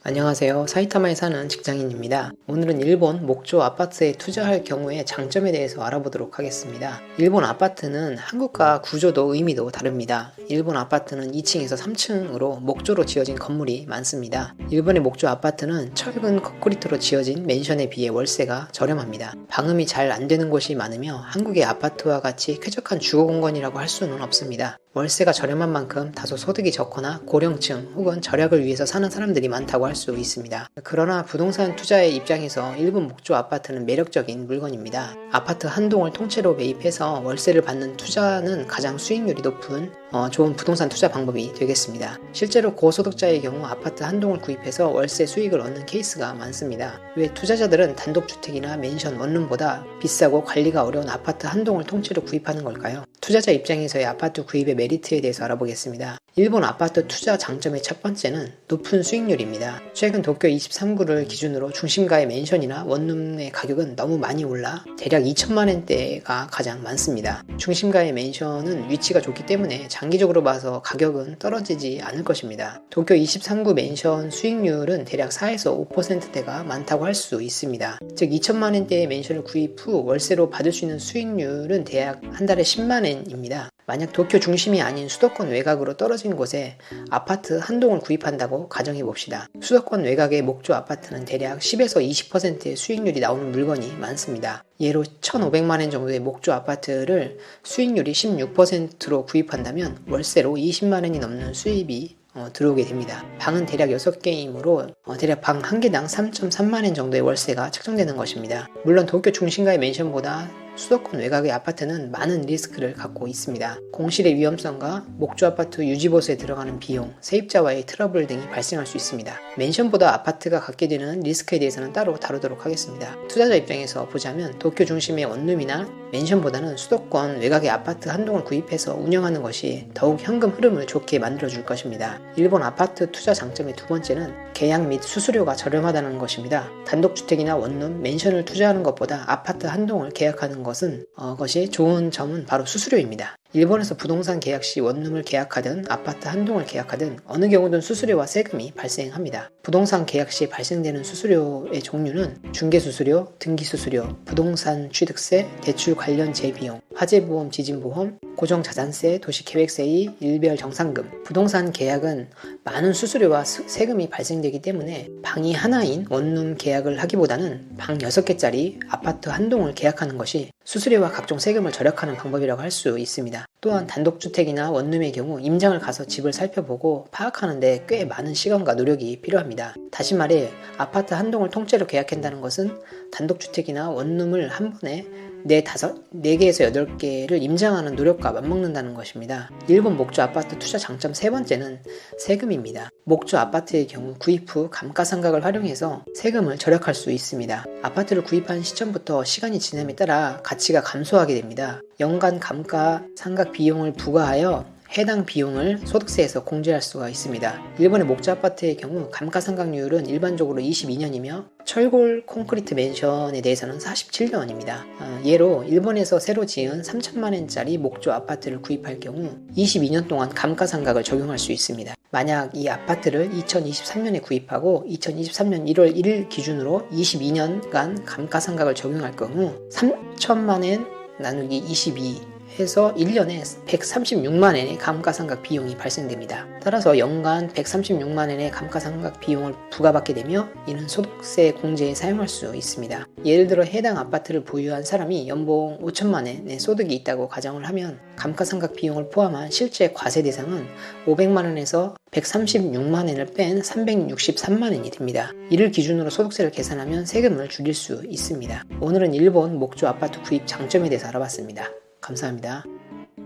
안녕하세요. 사이타마에 사는 직장인입니다. 오늘은 일본 목조 아파트에 투자할 경우의 장점에 대해서 알아보도록 하겠습니다. 일본 아파트는 한국과 구조도 의미도 다릅니다. 일본 아파트는 2층에서 3층으로 목조로 지어진 건물이 많습니다. 일본의 목조 아파트는 철근 콘크리트로 지어진 맨션에 비해 월세가 저렴합니다. 방음이 잘 안 되는 곳이 많으며 한국의 아파트와 같이 쾌적한 주거 공간이라고 할 수는 없습니다. 월세가 저렴한 만큼 다소 소득이 적거나 고령층 혹은 절약을 위해서 사는 사람들이 많다고 할 수 있습니다. 그러나 부동산 투자의 입장에서 일본 목조 아파트는 매력적인 물건입니다. 아파트 한 동을 통째로 매입해서 월세를 받는 투자는 가장 수익률이 높은 좋은 부동산 투자 방법이 되겠습니다. 실제로 고소득자의 경우 아파트 한 동을 구입해서 월세 수익을 얻는 케이스가 많습니다. 왜 투자자들은 단독주택이나 맨션 원룸보다 비싸고 관리가 어려운 아파트 한 동을 통째로 구입하는 걸까요? 투자자 입장에서의 아파트 구입의 메리트에 대해서 알아보겠습니다. 일본 아파트 투자 장점의 첫 번째는 높은 수익률입니다. 최근 도쿄 23구를 기준으로 중심가의 맨션이나 원룸의 가격은 너무 많이 올라 대략 2천만원대가 가장 많습니다. 중심가의 맨션은 위치가 좋기 때문에 장기적으로 봐서 가격은 떨어지지 않을 것입니다. 도쿄 23구 맨션 수익률은 대략 4에서 5%대가 많다고 할 수 있습니다. 즉 2천만원대의 맨션을 구입 후 월세로 받을 수 있는 수익률은 대략 한 달에 10만원입니다. 만약 도쿄 중심이 아닌 수도권 외곽으로 떨어진 곳에 아파트 한 동을 구입한다고 가정해 봅시다. 수도권 외곽의 목조 아파트는 대략 10에서 20%의 수익률이 나오는 물건이 많습니다. 예로 1,500만원 정도의 목조 아파트를 수익률이 16%로 구입한다면 월세로 20만원이 넘는 수입이 들어오게 됩니다. 방은 대략 6개이므로 대략 방 1개당 3.3만원 정도의 월세가 책정되는 것입니다. 물론 도쿄 중심가의 맨션보다 수도권 외곽의 아파트는 많은 리스크를 갖고 있습니다. 공실의 위험성과 목조 아파트 유지보수에 들어가는 비용, 세입자와의 트러블 등이 발생할 수 있습니다. 맨션보다 아파트가 갖게 되는 리스크에 대해서는 따로 다루도록 하겠습니다. 투자자 입장에서 보자면 도쿄 중심의 원룸이나 맨션보다는 수도권 외곽의 아파트 한 동을 구입해서 운영하는 것이 더욱 현금 흐름을 좋게 만들어줄 것입니다. 일본 아파트 투자 장점의 두 번째는 계약 및 수수료가 저렴하다는 것입니다. 단독주택이나 원룸, 맨션을 투자하는 것보다 아파트 한 동을 계약하는 것이 좋은 점은 바로 수수료입니다. 일본에서 부동산 계약 시 원룸을 계약하든 아파트 한 동을 계약하든 어느 경우든 수수료와 세금이 발생합니다. 부동산 계약 시 발생되는 수수료의 종류는 중개수수료, 등기수수료, 부동산 취득세, 대출 관련 재비용, 화재보험, 지진보험, 고정자산세, 도시계획세의 일별 정산금. 부동산 계약은 많은 수수료와 세금이 발생되기 때문에 방이 하나인 원룸 계약을 하기보다는 방 6개짜리 아파트 한 동을 계약하는 것이 수수료와 각종 세금을 절약하는 방법이라고 할 수 있습니다. 또한 단독주택이나 원룸의 경우 임장을 가서 집을 살펴보고 파악하는 데 꽤 많은 시간과 노력이 필요합니다. 다시 말해 아파트 한 동을 통째로 계약한다는 것은 단독주택이나 원룸을 한 번에 4개에서 8개를 임장하는 노력과 맞먹는다는 것입니다. 일본 목조 아파트 투자 장점 세 번째는 세금입니다. 목조 아파트의 경우 구입 후 감가상각을 활용해서 세금을 절약할 수 있습니다. 아파트를 구입한 시점부터 시간이 지남에 따라 가치가 감소하게 됩니다. 연간 감가상각 비용을 부과하여 해당 비용을 소득세에서 공제할 수가 있습니다. 일본의 목조 아파트의 경우 감가상각률은 일반적으로 22년이며 철골 콘크리트 맨션에 대해서는 47년입니다. 예로 일본에서 새로 지은 3천만원짜리 목조 아파트를 구입할 경우 22년 동안 감가상각을 적용할 수 있습니다. 만약 이 아파트를 2023년에 구입하고 2023년 1월 1일 기준으로 22년간 감가상각을 적용할 경우 3천만원 나누기 22 해서 1년에 136만원의 감가상각 비용이 발생됩니다. 따라서 연간 136만원의 감가상각 비용을 부과받게 되며 이는 소득세 공제에 사용할 수 있습니다. 예를 들어 해당 아파트를 보유한 사람이 연봉 5천만원의 소득이 있다고 가정을 하면 감가상각 비용을 포함한 실제 과세 대상은 500만원에서 136만원을 뺀 363만원이 됩니다. 이를 기준으로 소득세를 계산하면 세금을 줄일 수 있습니다. 오늘은 일본 목조 아파트 구입 장점에 대해서 알아봤습니다. 감사합니다.